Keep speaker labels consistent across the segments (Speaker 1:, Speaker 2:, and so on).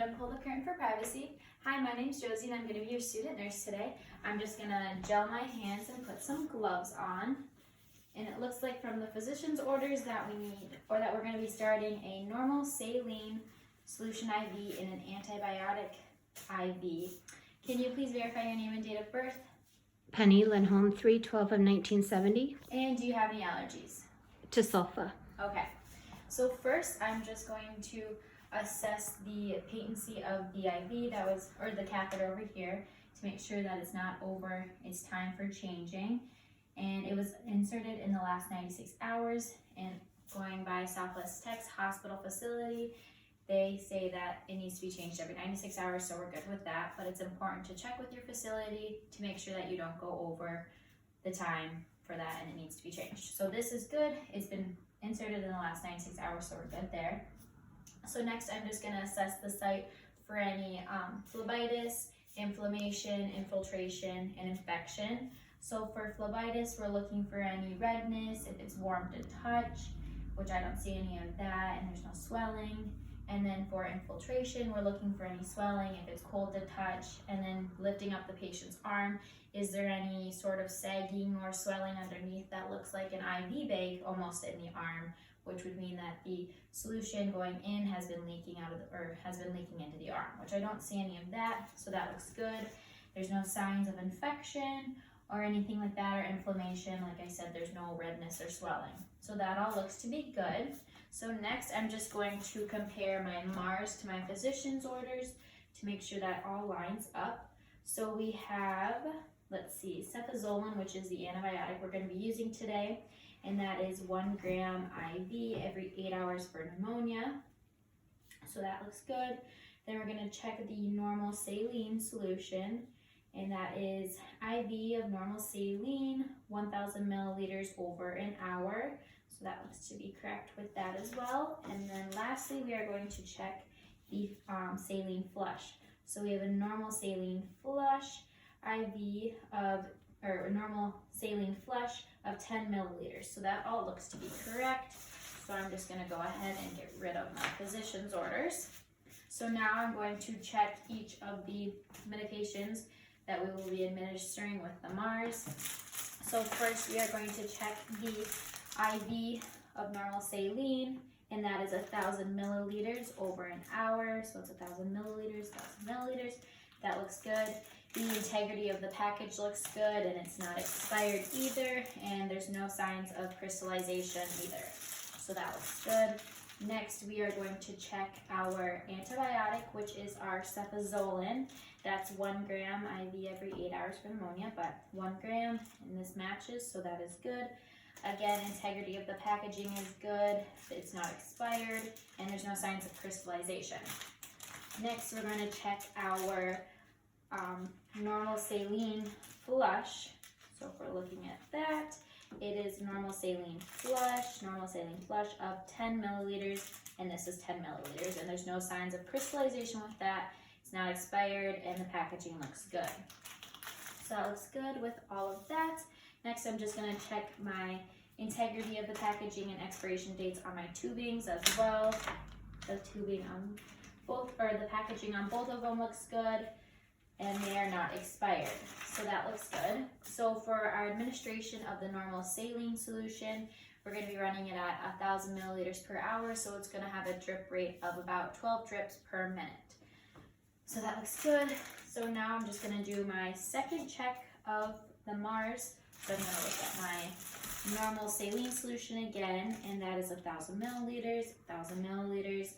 Speaker 1: and pull the curtain for privacy. Hi, my name's Josie and I'm going to be your student nurse today. I'm just going to gel my hands and put some gloves on. And it looks like from the physician's orders that we need, or that we're going to be starting a normal saline solution IV and an antibiotic IV. Can you please verify your name and date of birth?
Speaker 2: Penny Lindholm, 3/12 of 1970.
Speaker 1: And do you have any allergies?
Speaker 2: To sulfa.
Speaker 1: Okay. So first I'm just going to assess the patency of the IV or the catheter over here to make sure that it's not over its time for changing. And it was inserted in the last 96 hours, and going by Southwest Tech's hospital facility, they say that it needs to be changed every 96 hours, so we're good with that. But it's important to check with your facility to make sure that you don't go over the time for that and it needs to be changed. So this is good. It's been inserted in the last 96 hours, so we're good there. So next I'm just going to assess the site for any phlebitis, inflammation, infiltration, and infection. So for phlebitis, we're looking for any redness, if it's warm to touch, which I don't see any of that, and there's no swelling. And then for infiltration, we're looking for any swelling, if it's cold to touch, and then lifting up the patient's arm. Is there any sort of sagging or swelling underneath that looks like an IV bag almost in the arm, which would mean that the solution going in has been leaking into the arm, which I don't see any of that, so that looks good. There's no signs of infection or anything like that, or inflammation. Like I said, there's no redness or swelling. So that all looks to be good. So next, I'm just going to compare my MARS to my physician's orders to make sure that all lines up. So we have, let's see, cefazolin, which is the antibiotic we're going to be using today, and that is 1 gram IV every 8 hours for pneumonia. So that looks good. Then we're going to check the normal saline solution, and that is IV of normal saline, 1,000 milliliters over an hour. So that looks to be correct with that as well. And then lastly, we are going to check the saline flush. So we have a normal saline flush IV or normal saline flush of 10 milliliters. So that all looks to be correct. So I'm just going to go ahead and get rid of my physician's orders. So now I'm going to check each of the medications that we will be administering with the MARS. So first we are going to check the IV of normal saline, and that is 1,000 milliliters over an hour. So it's 1,000 milliliters, 1,000 milliliters. That looks good. The integrity of the package looks good, and it's not expired either, and there's no signs of crystallization either. So that looks good. Next, we are going to check our antibiotic, which is our cefazolin. That's 1 gram IV every 8 hours for pneumonia, but 1 gram, and this matches, so that is good. Again, integrity of the packaging is good, it's not expired, and there's no signs of crystallization. Next, we're going to check our normal saline flush. So if we're looking at that, it is normal saline flush of 10 milliliters, and this is 10 milliliters, and there's no signs of crystallization with that. It's not expired, and the packaging looks good. So that looks good with all of that. Next, I'm just going to check my integrity of the packaging and expiration dates on my tubings as well. The tubing on both, or the packaging on both of them looks good, and they are not expired. So that looks good. So for our administration of the normal saline solution, we're going to be running it at 1,000 milliliters per hour, so it's going to have a drip rate of about 12 drips per minute. So that looks good. So now I'm just going to do my second check of the MARS. So I'm going to look at my normal saline solution again, and that is 1,000 milliliters, 1,000 milliliters.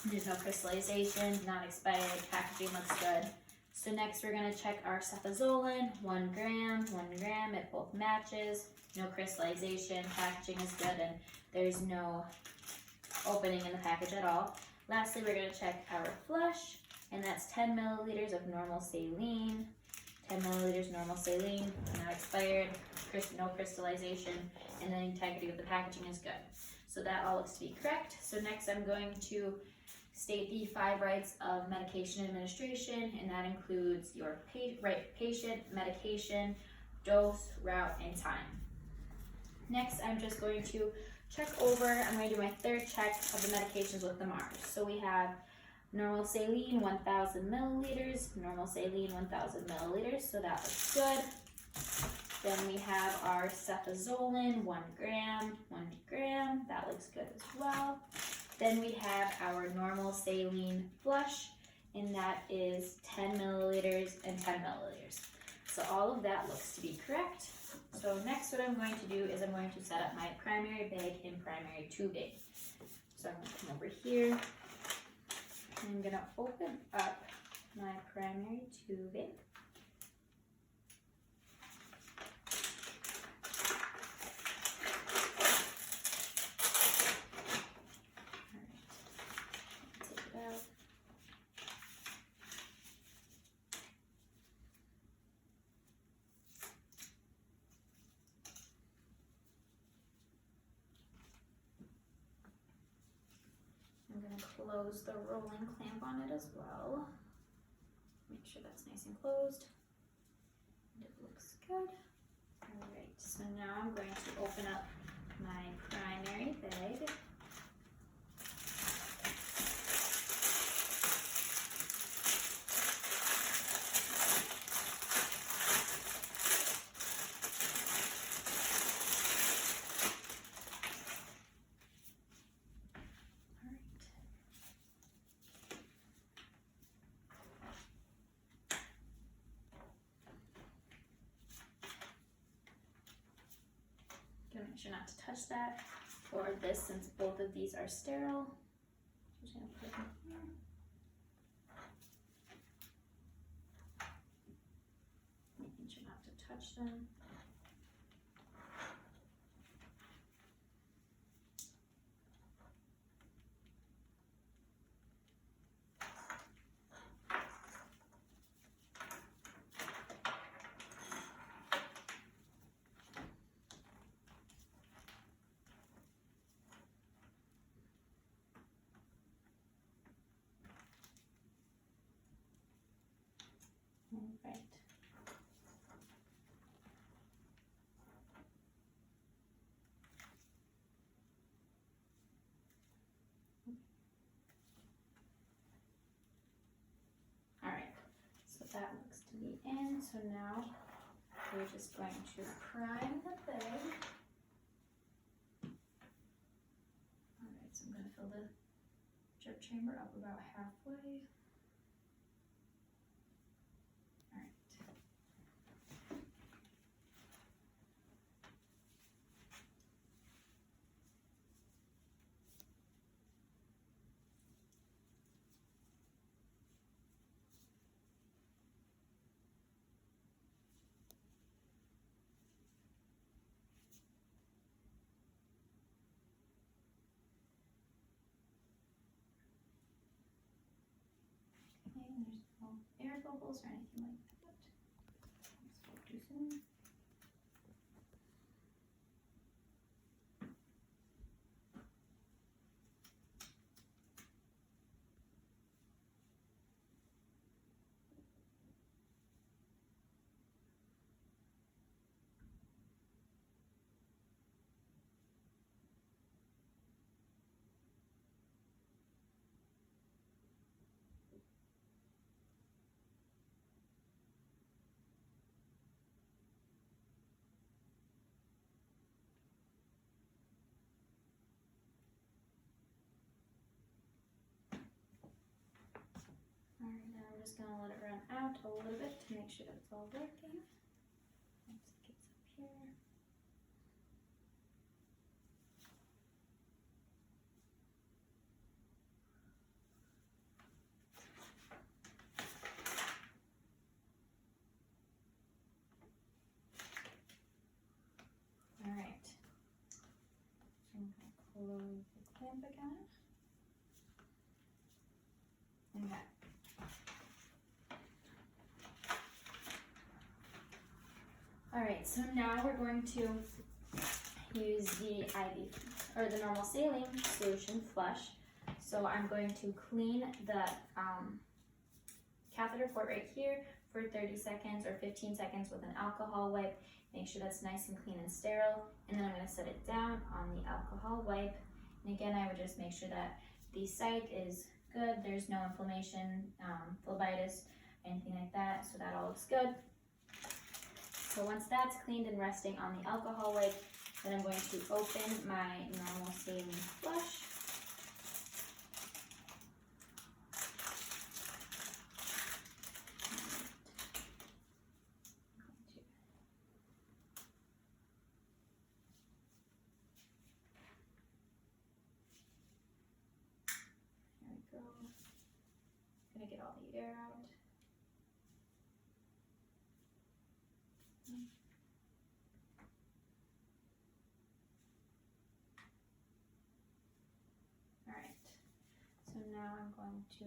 Speaker 1: There's no crystallization, not expired, packaging looks good. So next we're going to check our cefazolin, 1 gram, it both matches, no crystallization, packaging is good, and there's no opening in the package at all. Lastly, we're going to check our flush, and that's 10 milliliters of normal saline, 10 milliliters normal saline, not expired, no crystallization, and the integrity of the packaging is good. So that all looks to be correct. So next I'm going to state the 5 rights of medication administration, and that includes your patient, medication, dose, route, and time. Next, I'm just going to check over, I'm going to do my third check of the medications with the MARS. So we have Normal saline 1000 milliliters, normal saline 1000 milliliters, so that looks good. Then we have our cefazolin, 1 gram, that looks good as well. Then we have our normal saline flush, and that is 10 milliliters and 10 milliliters. So all of that looks to be correct. So next what I'm going to do is I'm going to set up my primary bag and primary tubing. So I'm going to come over here. I'm going to open up my primary tubing. Take it out. I'm going to close the rolling clamp on it as well. Make sure that's nice and closed. And it looks good. Alright, so now I'm going to open up my primary bag. Make sure not to touch that or this, since both of these are sterile. Just gonna put it in here. Making sure not to touch them. Right. All right, so that looks to be in. So now we're just going to prime the bag. All right, so I'm going to fill the drip chamber up about halfway. And there's no air bubbles or anything like that. Spoke too soon. Alright, now I'm just going to let it run out a little bit to make sure that it's all working. Once it gets up here. Alright. So I'm going to close the clamp again. Okay. Alright, so now we're going to use the IV, or the normal saline solution flush. So I'm going to clean the catheter port right here for 30 seconds or 15 seconds with an alcohol wipe. Make sure that's nice and clean and sterile. And then I'm going to set it down on the alcohol wipe. And again, I would just make sure that the site is good. There's no inflammation, phlebitis, anything like that, so that all looks good. So once that's cleaned and resting on the alcohol wipe, then I'm going to open my normal saline flush. There we go. Gonna get all the air out. Alright, so now I'm going to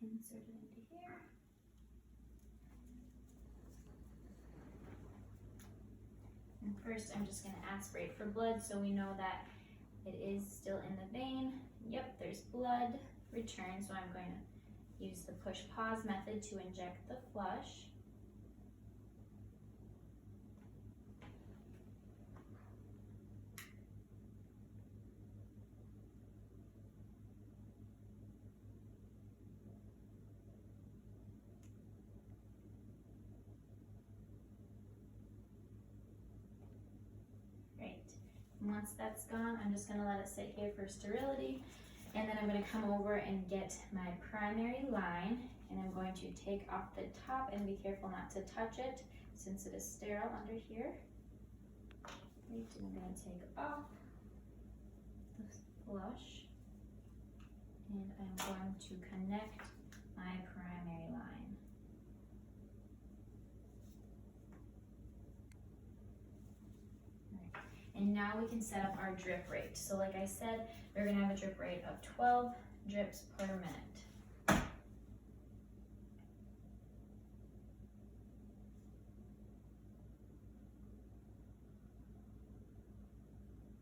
Speaker 1: insert it into here. And first I'm just going to aspirate for blood so we know that it is still in the vein. Yep, there's blood return, so I'm going to use the push pause method to inject the flush. Once that's gone, I'm just going to let it sit here for sterility, and then I'm going to come over and get my primary line, and I'm going to take off the top and be careful not to touch it since it is sterile under here. Right, and I'm going to take off the flush, and I'm going to connect my primary line. And now we can set up our drip rate. So like I said, we're gonna have a drip rate of 12 drips per minute.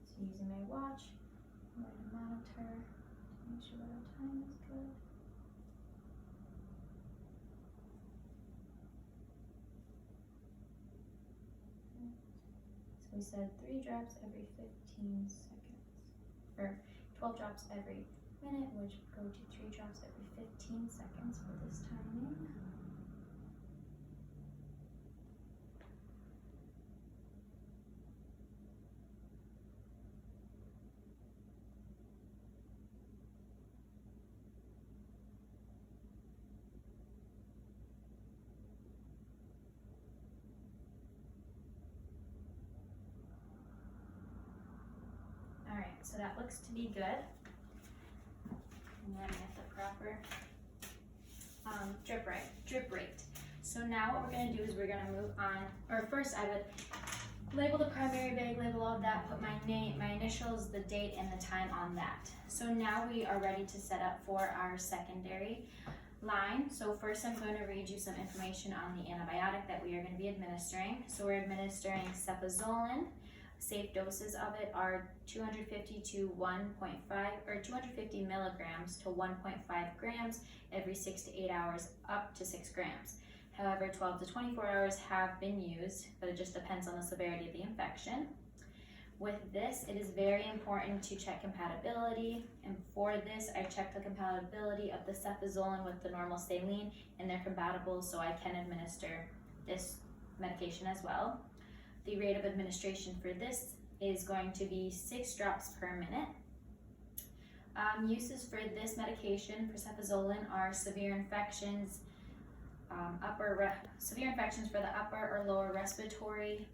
Speaker 1: So using my watch, I'm going to monitor to make sure that our time is good. We said 3 drops every 15 seconds, or 12 drops every minute, which would go to 3 drops every 15 seconds for this timing. So that looks to be good. And then get the proper drip rate. So now what we're going to do is we're going to move on, or first I would label the primary bag, label all that, put my name, my initials, the date, and the time on that. So now we are ready to set up for our secondary line. So first I'm going to read you some information on the antibiotic that we are going to be administering. So we're administering cefazolin. Safe doses of it are 250 to 1.5 or 250 milligrams to 1.5 grams every 6 to 8 hours, up to 6 grams. However, 12 to 24 hours have been used, but it just depends on the severity of the infection. With this, it is very important to check compatibility, and for this, I checked the compatibility of the cefazolin with the normal saline, and they're compatible, so I can administer this medication as well. The rate of administration for this is going to be 6 drops per minute. Uses for this medication for cefazolin are severe infections, severe infections for the upper or lower respiratory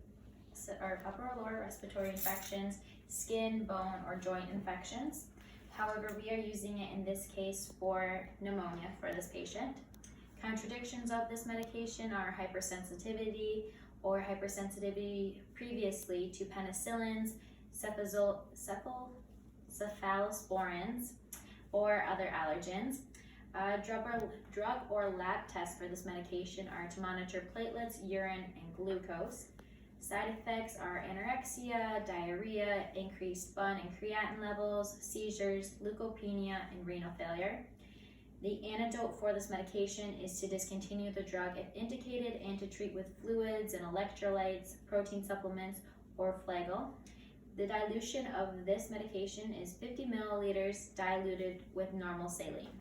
Speaker 1: infections, skin, bone, or joint infections. However, we are using it in this case for pneumonia for this patient. Contradictions of this medication are hypersensitivity or hypersensitivity previously to penicillins, cephalosporins, or other allergens. Drug or lab tests for this medication are to monitor platelets, urine, and glucose. Side effects are anorexia, diarrhea, increased bun and creatinine levels, seizures, leukopenia, and renal failure. The antidote for this medication is to discontinue the drug if indicated and to treat with fluids and electrolytes, protein supplements, or Flagyl. The dilution of this medication is 50 milliliters diluted with normal saline.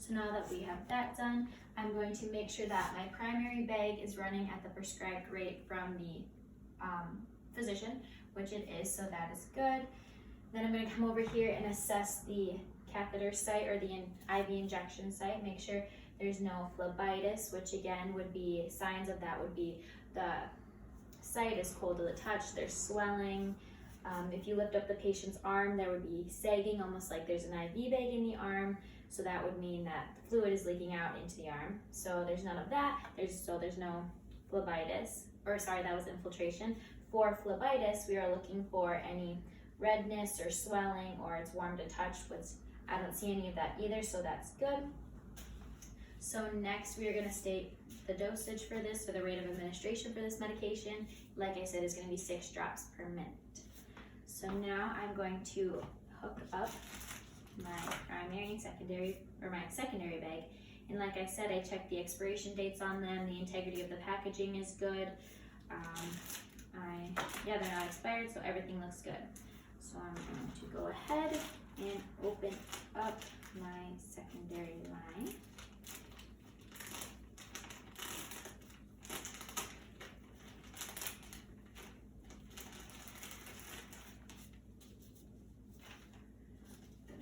Speaker 1: So now that we have that done, I'm going to make sure that my primary bag is running at the prescribed rate from the physician, which it is, so that is good. Then I'm going to come over here and assess the catheter site or the IV injection site, make sure there's no phlebitis, which again would be signs of that would be the site is cold to the touch, there's swelling. If you lift up the patient's arm, there would be sagging, almost like there's an IV bag in the arm. So that would mean that the fluid is leaking out into the arm. So there's none of that. There's no phlebitis, or sorry, that was infiltration. For phlebitis, we are looking for any redness or swelling, or it's warm to touch, which I don't see any of that either, so that's good. So next we are going to state the dosage for this, for the rate of administration for this medication. Like I said, is going to be 6 drops per minute. So now I'm going to hook up my primary and secondary, or my secondary bag. And like I said, I checked the expiration dates on them. The integrity of the packaging is good. They're not expired, so everything looks good. So I'm going to go ahead and open up my secondary line.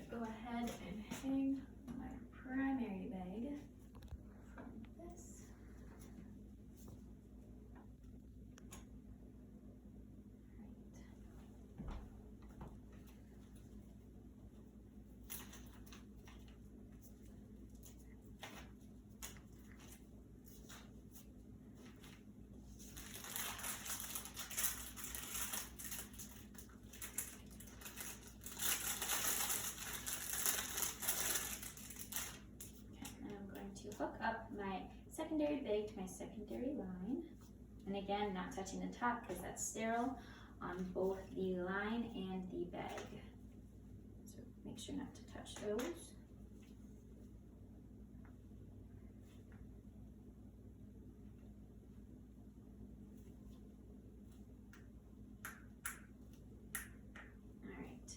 Speaker 1: Go ahead and hang my primary bag from this. To hook up my secondary bag to my secondary line, and again, not touching the top because that's sterile on both the line and the bag. So make sure not to touch those. All right,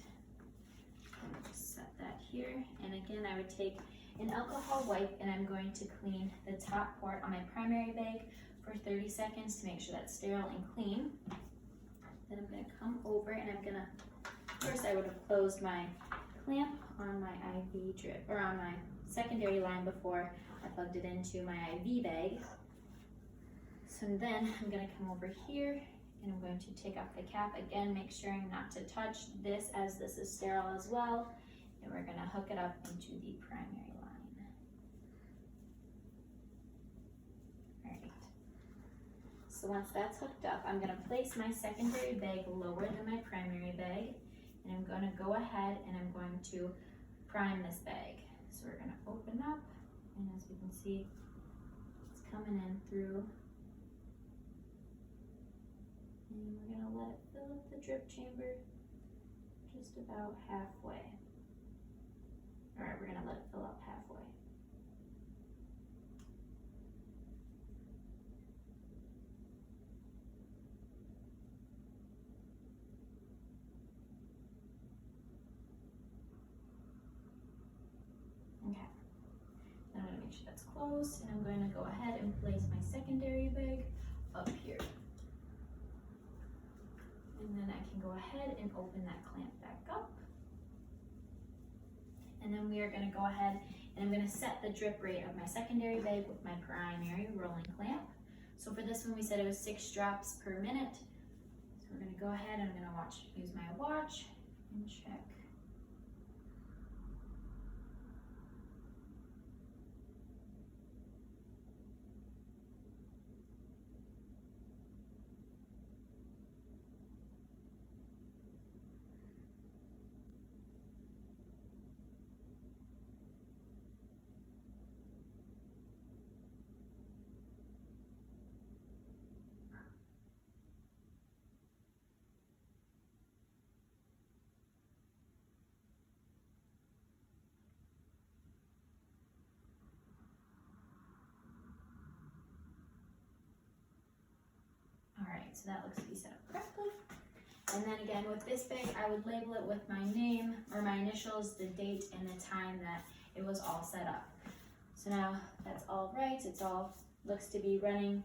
Speaker 1: I'm gonna just set that here, and again, I would take an alcohol wipe and I'm going to clean the top port on my primary bag for 30 seconds to make sure that's sterile and clean. Then I'm going to come over and I'm going to, first I would have closed my clamp on my IV drip, or on my secondary line before I plugged it into my IV bag. So then I'm going to come over here and I'm going to take off the cap again, make sure not to touch this as this is sterile as well. And we're going to hook it up into the primary line. All right. So once that's hooked up, I'm going to place my secondary bag lower than my primary bag. And I'm going to go ahead and I'm going to prime this bag. So we're going to open up, and as we can see, it's coming in through. And we're going to let it fill up the drip chamber just about halfway. All right, we're gonna let it fill up halfway. Okay, then I'm gonna make sure that's closed, and I'm going to go ahead and place my secondary bag up here. And then I can go ahead and open that clamp back up. And then we are going to go ahead and I'm going to set the drip rate of my secondary bag with my primary rolling clamp. So for this one we said it was 6 drops per minute. So we're going to go ahead and I'm going to use my watch and check. Alright, so that looks to be set up correctly. And then again, with this bag, I would label it with my name or my initials, the date, and the time that it was all set up. So now that's all right, it's all looks to be running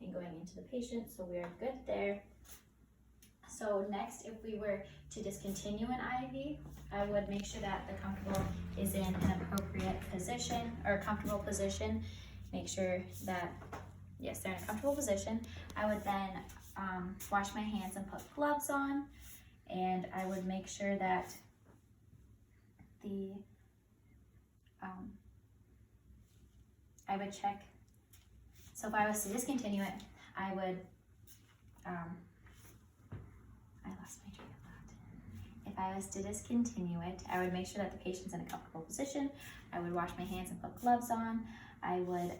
Speaker 1: and going into the patient, so we are good there. So next, if we were to discontinue an IV, I would make sure that the comfortable is in an appropriate position, or comfortable position. Make sure that, yes, they're in a comfortable position. I would then wash my hands and put gloves on, and I would make sure that I would check. So if I was to discontinue it, I would, I lost my train of thought. If I was to discontinue it, I would make sure that the patient's in a comfortable position. I would wash my hands and put gloves on. I would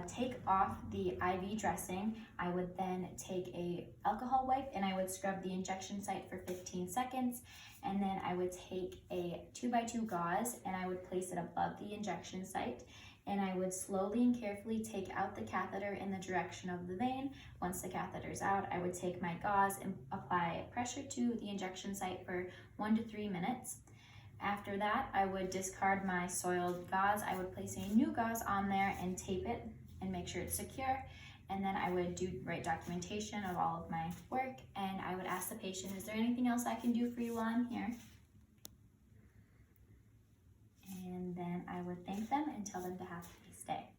Speaker 1: take off the IV dressing. I would then take a alcohol wipe and I would scrub the injection site for 15 seconds. And then I would take a 2x2 gauze and I would place it above the injection site. And I would slowly and carefully take out the catheter in the direction of the vein. Once the catheter's out, I would take my gauze and apply pressure to the injection site for 1 to 3 minutes. After that, I would discard my soiled gauze. I would place a new gauze on there and tape it and make sure it's secure. And then I would write documentation of all of my work, and I would ask the patient, is there anything else I can do for you while I'm here? And then I would thank them and tell them to have a nice day.